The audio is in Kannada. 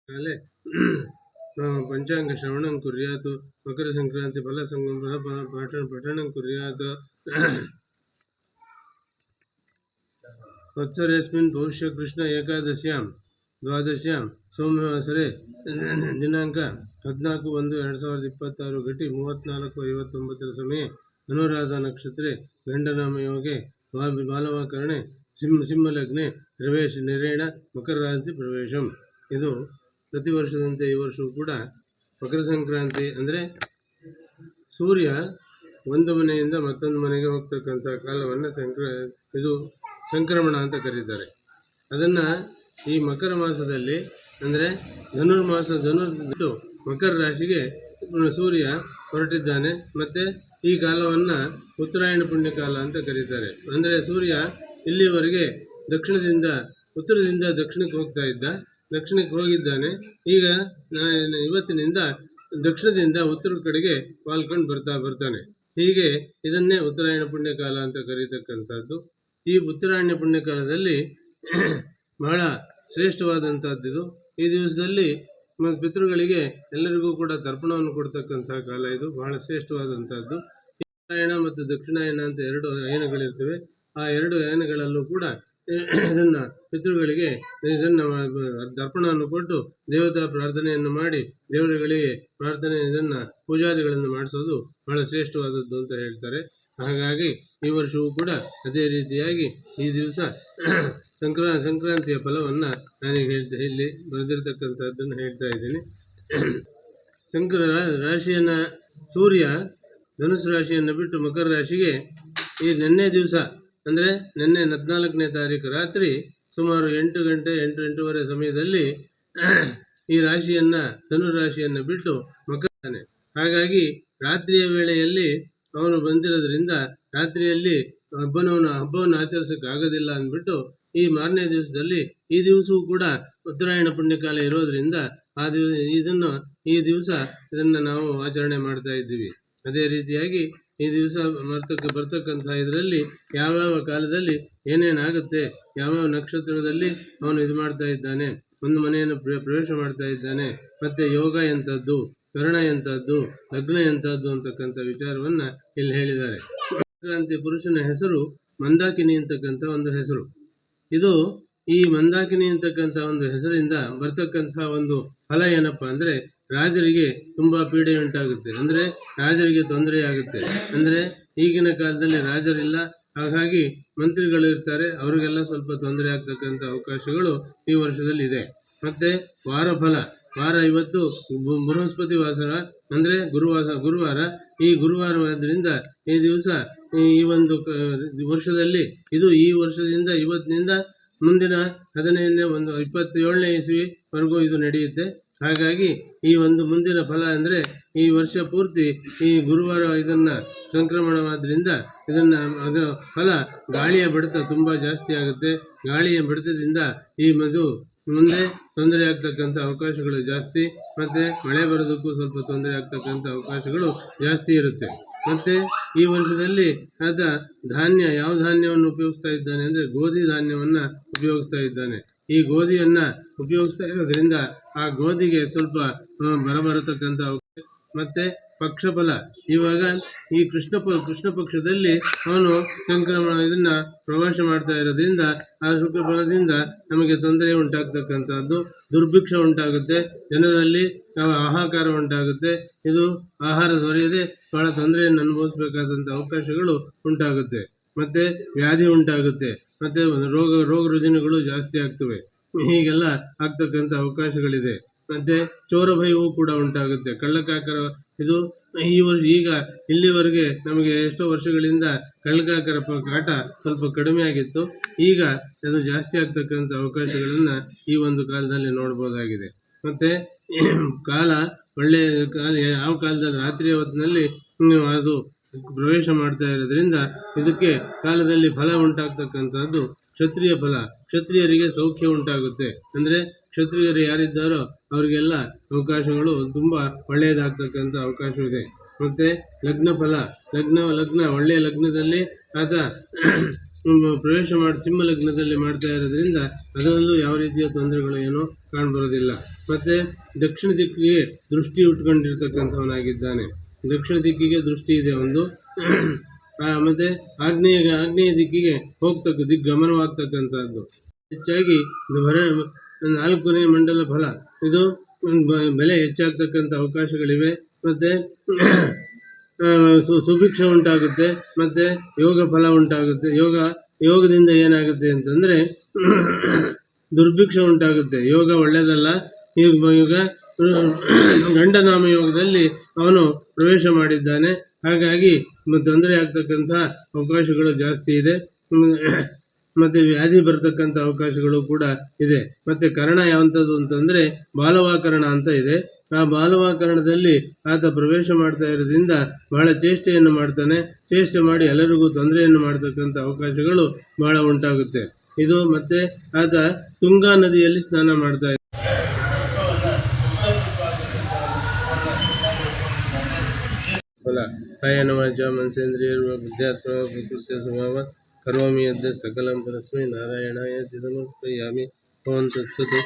ಕಾಲೇ ಪಂಚಾಂಗ ಶ್ರವಣಂ ಕುರ್ಯಾತ್ ಮಕರ ಸಂಕ್ರಾಂತಿ ಫಲ ಸಂಗಮ ಪಠಣಂ ಕುರ್ಯಾತ್ ವತ್ಸರೇಸ್ಮಿನ್ ಪೌಷ್ಯ ಕೃಷ್ಣ ಏಕಾದಶ್ಯಾಂ ದ್ವಾದಶ್ಯಾಂ ಸೋಮವಾಸರೆ ದಿನಾಂಕ 14/1/2026 ಗಟಿ 34:59 ಸಮಯ ಅನುರಾಧ ನಕ್ಷತ್ರೆ ಗಂಡನಾಮ ಯೋಗೆ ಬಾಲವಾಕರಣೆ ಸಿಂಹಲಗ್ನೆ ಪ್ರವೇಶ ನಿರೇಣ ಮಕರ ರಾಶಿ ಪ್ರವೇಶಂ. ಇದು ಪ್ರತಿ ವರ್ಷದಂತೆ ಈ ವರ್ಷವೂ ಕೂಡ ಮಕರ ಸಂಕ್ರಾಂತಿ ಅಂದರೆ ಸೂರ್ಯ ಒಂದು ಮನೆಯಿಂದ ಮತ್ತೊಂದು ಮನೆಗೆ ಹೋಗ್ತಕ್ಕಂಥ ಕಾಲವನ್ನು ಇದು ಸಂಕ್ರಮಣ ಅಂತ ಕರೀತಾರೆ. ಅದನ್ನು ಈ ಮಕರ ಮಾಸದಲ್ಲಿ ಅಂದರೆ ಧನುರ್ಬಿಟ್ಟು ಮಕರ ರಾಶಿಗೆ ಸೂರ್ಯ ಹೊರಟಿದ್ದಾನೆ. ಮತ್ತು ಈ ಕಾಲವನ್ನು ಉತ್ತರಾಯಣ ಪುಣ್ಯಕಾಲ ಅಂತ ಕರೀತಾರೆ. ಅಂದರೆ ಸೂರ್ಯ ಇಲ್ಲಿವರೆಗೆ ಉತ್ತರದಿಂದ ದಕ್ಷಿಣಕ್ಕೆ ಹೋಗ್ತಾ ಇದ್ದ, ದಕ್ಷಿಣಕ್ಕೆ ಹೋಗಿದ್ದಾನೆ. ಈಗ ಇವತ್ತಿನಿಂದ ದಕ್ಷಿಣದಿಂದ ಉತ್ತರ ಕಡೆಗೆ ವಾಲ್ಕೊಂಡು ಬರ್ತಾನೆ. ಹೀಗೆ ಇದನ್ನೇ ಉತ್ತರಾಯಣ ಪುಣ್ಯಕಾಲ ಅಂತ ಕರೀತಕ್ಕಂಥದ್ದು. ಈ ಉತ್ತರಾಯಣ ಪುಣ್ಯಕಾಲದಲ್ಲಿ ಬಹಳ ಶ್ರೇಷ್ಠವಾದಂಥದ್ದು. ಈ ದಿವಸದಲ್ಲಿ ಪಿತೃಗಳಿಗೆ ಎಲ್ಲರಿಗೂ ಕೂಡ ತರ್ಪಣವನ್ನು ಕೊಡ್ತಕ್ಕಂಥ ಕಾಲ. ಇದು ಬಹಳ ಶ್ರೇಷ್ಠವಾದಂಥದ್ದು. ಉತ್ತರಾಯಣ ಮತ್ತು ದಕ್ಷಿಣಾಯನ ಅಂತ 2 ಅಯನಗಳಿರ್ತವೆ. ಆ 2 ಅಯನಗಳಲ್ಲೂ ಕೂಡ ಇದನ್ನು ಪಿತೃಗಳಿಗೆ ತರ್ಪಣವನ್ನು ಕೊಟ್ಟು ದೇವತಾ ಪ್ರಾರ್ಥನೆಯನ್ನು ಮಾಡಿ ದೇವರುಗಳಿಗೆ ಇದನ್ನು ಪೂಜಾದಿಗಳನ್ನು ಮಾಡಿಸೋದು ಬಹಳ ಶ್ರೇಷ್ಠವಾದದ್ದು ಅಂತ ಹೇಳ್ತಾರೆ. ಹಾಗಾಗಿ ಈ ವರ್ಷವೂ ಕೂಡ ಅದೇ ರೀತಿಯಾಗಿ ಈ ದಿವಸ ಸಂಕ್ರಾಂತಿಯ ಫಲವನ್ನು ನಾನೀಗ ಇಲ್ಲಿ ಬರೆದಿರ್ತಕ್ಕಂಥದ್ದನ್ನು ಹೇಳ್ತಾ ಇದ್ದೀನಿ. ರಾಶಿಯನ್ನು ಸೂರ್ಯ ಧನುಸು ರಾಶಿಯನ್ನು ಬಿಟ್ಟು ಮಕರ ರಾಶಿಗೆ ಈ ನಿನ್ನೆ ದಿವಸ ಅಂದರೆ ನಿನ್ನೆ 14ನೇ ತಾರೀಕು ರಾತ್ರಿ ಸುಮಾರು 8 ಗಂಟೆ 8:30 ಸಮಯದಲ್ಲಿ ಈ ಧನುರಾಶಿಯನ್ನು ಬಿಟ್ಟು ಮಕರ. ಹಾಗಾಗಿ ರಾತ್ರಿಯ ವೇಳೆಯಲ್ಲಿ ಅವನು ಬಂದಿರೋದ್ರಿಂದ ರಾತ್ರಿಯಲ್ಲಿ ಹಬ್ಬವನ್ನು ಆಚರಿಸೋಕ್ಕಾಗೋದಿಲ್ಲ ಅಂದ್ಬಿಟ್ಟು ಈ ಮಾರನೇ ದಿವಸದಲ್ಲಿ ಈ ದಿವಸವೂ ಕೂಡ ಉತ್ತರಾಯಣ ಪುಣ್ಯಕಾಲ ಇರೋದ್ರಿಂದ ಈ ದಿವಸ ಇದನ್ನು ನಾವು ಆಚರಣೆ ಮಾಡ್ತಾ ಇದ್ದೀವಿ. ಅದೇ ರೀತಿಯಾಗಿ ಈ ದಿವಸ ಬರ್ತಕ್ಕಂಥ ಇದರಲ್ಲಿ ಯಾವ್ಯಾವ ಕಾಲದಲ್ಲಿ ಏನೇನಾಗುತ್ತೆ, ಯಾವ್ಯಾವ ನಕ್ಷತ್ರದಲ್ಲಿ ಅವನು ಇದು ಮಾಡ್ತಾ ಇದ್ದಾನೆ, ಒಂದು ಮನೆಯನ್ನು ಪ್ರವೇಶ ಮಾಡ್ತಾ ಇದ್ದಾನೆ, ಮತ್ತು ಯೋಗ ಎಂಥದ್ದು, ಕರ್ಣ ಎಂಥದ್ದು, ಲಗ್ನ ಎಂಥದ್ದು ಅಂತಕ್ಕಂಥ ವಿಚಾರವನ್ನು ಇಲ್ಲಿ ಹೇಳಿದ್ದಾರೆ. ಸಂಕ್ರಾಂತಿ ಪುರುಷನ ಹೆಸರು ಮಂದಾಕಿನಿ ಅಂತಕ್ಕಂಥ ಒಂದು ಹೆಸರು. ಇದು ಈ ಮಂದಾಕಿನಿ ಅಂತಕ್ಕಂಥ ಒಂದು ಹೆಸರಿಂದ ಬರ್ತಕ್ಕಂಥ ಒಂದು ಫಲ ಏನಪ್ಪ ಅಂದರೆ ರಾಜರಿಗೆ ತುಂಬ ಪೀಡೆ ಉಂಟಾಗುತ್ತೆ. ಅಂದರೆ ರಾಜರಿಗೆ ತೊಂದರೆ ಆಗುತ್ತೆ. ಅಂದರೆ ಈಗಿನ ಕಾಲದಲ್ಲಿ ರಾಜರಿಲ್ಲ, ಹಾಗಾಗಿ ಮಂತ್ರಿಗಳು ಇರ್ತಾರೆ, ಅವರಿಗೆಲ್ಲ ಸ್ವಲ್ಪ ತೊಂದರೆ ಆಗ್ತಕ್ಕಂಥ ಅವಕಾಶಗಳು ಈ ವರ್ಷದಲ್ಲಿ ಇದೆ. ಮತ್ತು ವಾರ ಇವತ್ತು ಬೃಹಸ್ಪತಿ ವಾಸರ ಅಂದರೆ ಗುರುವಾರ. ಈ ಗುರುವಾರವಾದ್ದರಿಂದ ಈ ದಿವಸ ಈ ಒಂದು ವರ್ಷದಲ್ಲಿ ಈ ವರ್ಷದಿಂದ ಇವತ್ತಿನಿಂದ ಮುಂದಿನ 27ನೇ ಇಸವಿವರೆಗೂ ಇದು ನಡೆಯುತ್ತೆ. ಹಾಗಾಗಿ ಈ ಒಂದು ಮುಂದಿನ ಫಲ ಅಂದರೆ ಈ ವರ್ಷ ಪೂರ್ತಿ ಈ ಗುರುವಾರ ಇದನ್ನು ಸಂಕ್ರಮಣವಾದ್ದರಿಂದ ಅದರ ಫಲ ಗಾಳಿಯ ಬಡಿತ ತುಂಬ ಜಾಸ್ತಿ ಆಗುತ್ತೆ. ಗಾಳಿಯ ಬಡಿತದಿಂದ ಈ ಮುಂದೆ ತೊಂದರೆ ಆಗ್ತಕ್ಕಂಥ ಅವಕಾಶಗಳು ಜಾಸ್ತಿ, ಮತ್ತು ಮಳೆ ಬರೋದಕ್ಕೂ ಸ್ವಲ್ಪ ತೊಂದರೆ ಆಗ್ತಕ್ಕಂಥ ಅವಕಾಶಗಳು ಜಾಸ್ತಿ ಇರುತ್ತೆ. ಮತ್ತು ಈ ವರ್ಷದಲ್ಲಿ ಆತ ಯಾವ ಧಾನ್ಯವನ್ನು ಉಪಯೋಗಿಸ್ತಾ ಇದ್ದಾನೆ ಅಂದರೆ ಗೋಧಿ ಧಾನ್ಯವನ್ನು ಉಪಯೋಗಿಸ್ತಾ ಇದ್ದಾನೆ. ಈ ಗೋಧಿಯನ್ನು ಉಪಯೋಗಿಸ್ತಾ ಇರೋದ್ರಿಂದ ಆ ಗೋಧಿಗೆ ಸ್ವಲ್ಪ ಬರತಕ್ಕಂಥ ಅವಕಾಶ. ಮತ್ತು ಪಕ್ಷಫಲ, ಇವಾಗ ಈ ಕೃಷ್ಣ ಪಕ್ಷದಲ್ಲಿ ಅವನು ಇದನ್ನು ಪ್ರವಾಸ ಮಾಡ್ತಾ ಇರೋದ್ರಿಂದ ಆ ಶುಕ್ರಫಲದಿಂದ ನಮಗೆ ತೊಂದರೆ ಉಂಟಾಗ್ತಕ್ಕಂಥದ್ದು, ದುರ್ಭಿಕ್ಷ ಉಂಟಾಗುತ್ತೆ, ಜನರಲ್ಲಿ ಹಾಹಾಕಾರ ಉಂಟಾಗುತ್ತೆ. ಇದು ಆಹಾರ ದೊರೆಯದೆ ಬಹಳ ತೊಂದರೆಯನ್ನು ಅನುಭವಿಸಬೇಕಾದಂಥ ಅವಕಾಶಗಳು ಉಂಟಾಗುತ್ತೆ. ಮತ್ತು ವ್ಯಾಧಿ ಉಂಟಾಗುತ್ತೆ, ಮತ್ತು ರೋಗ ರುಜಿನಗಳು ಜಾಸ್ತಿ ಆಗ್ತವೆ. ಹೀಗೆಲ್ಲ ಆಗ್ತಕ್ಕಂಥ ಅವಕಾಶಗಳಿದೆ. ಮತ್ತು ಚೋರ ಭಯವೂ ಕೂಡ ಉಂಟಾಗುತ್ತೆ, ಕಳ್ಳಕಾಕರ ಇದು ಈಗ ಇಲ್ಲಿವರೆಗೆ ನಮಗೆ ಎಷ್ಟೋ ವರ್ಷಗಳಿಂದ ಕಳ್ಳಕಾಕರ ಕಾಟ ಸ್ವಲ್ಪ ಕಡಿಮೆ ಆಗಿತ್ತು. ಈಗ ಅದು ಜಾಸ್ತಿ ಆಗ್ತಕ್ಕಂಥ ಅವಕಾಶಗಳನ್ನು ಈ ಒಂದು ಕಾಲದಲ್ಲಿ ನೋಡ್ಬೋದಾಗಿದೆ. ಮತ್ತು ಕಾಲ ಒಳ್ಳೆಯ ಕಾಲ, ಯಾವ ಕಾಲದಲ್ಲಿ ರಾತ್ರಿಯ ಹೊತ್ತಿನಲ್ಲಿ ಅದು ಪ್ರವೇಶ ಮಾಡ್ತಾ ಇರೋದ್ರಿಂದ ಇದಕ್ಕೆ ಕಾಲದಲ್ಲಿ ಫಲ ಉಂಟಾಗ್ತಕ್ಕಂಥದ್ದು ಕ್ಷತ್ರಿಯ ಫಲ. ಕ್ಷತ್ರಿಯರಿಗೆ ಸೌಖ್ಯ ಉಂಟಾಗುತ್ತೆ. ಅಂದರೆ ಕ್ಷತ್ರಿಯರು ಯಾರಿದ್ದಾರೋ ಅವರಿಗೆಲ್ಲ ಅವಕಾಶಗಳು ತುಂಬ ಒಳ್ಳೆಯದಾಗ್ತಕ್ಕಂಥ ಅವಕಾಶವಿದೆ. ಮತ್ತು ಲಗ್ನ ಫಲ, ಲಗ್ನ ಒಳ್ಳೆಯ ಲಗ್ನದಲ್ಲಿ ಆತ ಪ್ರವೇಶ ಮಾಡಿ ಸಿಂಹ ಲಗ್ನದಲ್ಲಿ ಮಾಡ್ತಾ ಇರೋದ್ರಿಂದ ಅದರಲ್ಲೂ ಯಾವ ರೀತಿಯ ತೊಂದರೆಗಳು ಏನೂ ಕಾಣಬರೋದಿಲ್ಲ. ಮತ್ತು ದಕ್ಷಿಣ ದಿಕ್ಕಿಗೆ ದೃಷ್ಟಿ ಉಟ್ಕೊಂಡಿರ್ತಕ್ಕಂಥವನಾಗಿದ್ದಾನೆ. ದಕ್ಷಿಣ ದಿಕ್ಕಿಗೆ ದೃಷ್ಟಿ ಇದೆ ಒಂದು. ಮತ್ತು ಆಗ್ನೇಯ ದಿಕ್ಕಿಗೆ ದಿಗ್ಗಮನವಾಗ್ತಕ್ಕಂಥದ್ದು. ಹೆಚ್ಚಾಗಿ ಇದು 4ನೇ ಮಂಡಲ ಫಲ, ಇದು ಬೆಲೆ ಹೆಚ್ಚಾಗ್ತಕ್ಕಂಥ ಅವಕಾಶಗಳಿವೆ. ಮತ್ತು ಸುಭಿಕ್ಷ ಉಂಟಾಗುತ್ತೆ, ಮತ್ತು ಯೋಗ ಫಲ ಉಂಟಾಗುತ್ತೆ. ಯೋಗದಿಂದ ಏನಾಗುತ್ತೆ ಅಂತಂದರೆ ದುರ್ಭಿಕ್ಷ ಉಂಟಾಗುತ್ತೆ. ಯೋಗ ಒಳ್ಳೆಯದಲ್ಲ. ಈಗ ಗಂಡನಾಮ ಯೋಗದಲ್ಲಿ ಅವನು ಪ್ರವೇಶ ಮಾಡಿದ್ದಾನೆ. ಹಾಗಾಗಿ ತೊಂದರೆ ಆಗ್ತಕ್ಕಂಥ ಅವಕಾಶಗಳು ಜಾಸ್ತಿ ಇದೆ. ಮತ್ತು ವ್ಯಾಧಿ ಬರ್ತಕ್ಕಂಥ ಅವಕಾಶಗಳು ಕೂಡ ಇದೆ. ಮತ್ತು ಕರಣ ಯಾವಂಥದ್ದು ಅಂತಂದರೆ ಬಾಲವಾಕರಣ ಅಂತ ಇದೆ. ಆ ಬಾಲವಾಕರಣದಲ್ಲಿ ಆತ ಪ್ರವೇಶ ಮಾಡ್ತಾ ಇರೋದ್ರಿಂದ ಬಹಳ ಚೇಷ್ಟೆಯನ್ನು ಮಾಡ್ತಾನೆ. ಚೇಷ್ಟೆ ಮಾಡಿ ಎಲ್ಲರಿಗೂ ತೊಂದರೆಯನ್ನು ಮಾಡ್ತಕ್ಕಂಥ ಅವಕಾಶಗಳು ಬಹಳ ಉಂಟಾಗುತ್ತೆ. ಇದು ಮತ್ತು ಆತ ತುಂಗಾ ನದಿಯಲ್ಲಿ ಸ್ನಾನ ಮಾಡ್ತಾ ಇದ್ದ. ಫಲ ಕಾಯನವಾಚ ಮನಸೇಂದ್ರಿಯರ್ವ ಬುದ್ಧ್ಯಾತ್ಮ ಪ್ರಕೃತಿಯ ಸ್ವಭಾವ ಕರೋಮಿ ಯದ್ದ ಸಕಲಂ ಪರಸ್ಮೈ ನಾರಾಯಣಾಯ ಸಮರ್ಪಯಾಮಿ. ಓಂ ತತ್ಸತ್.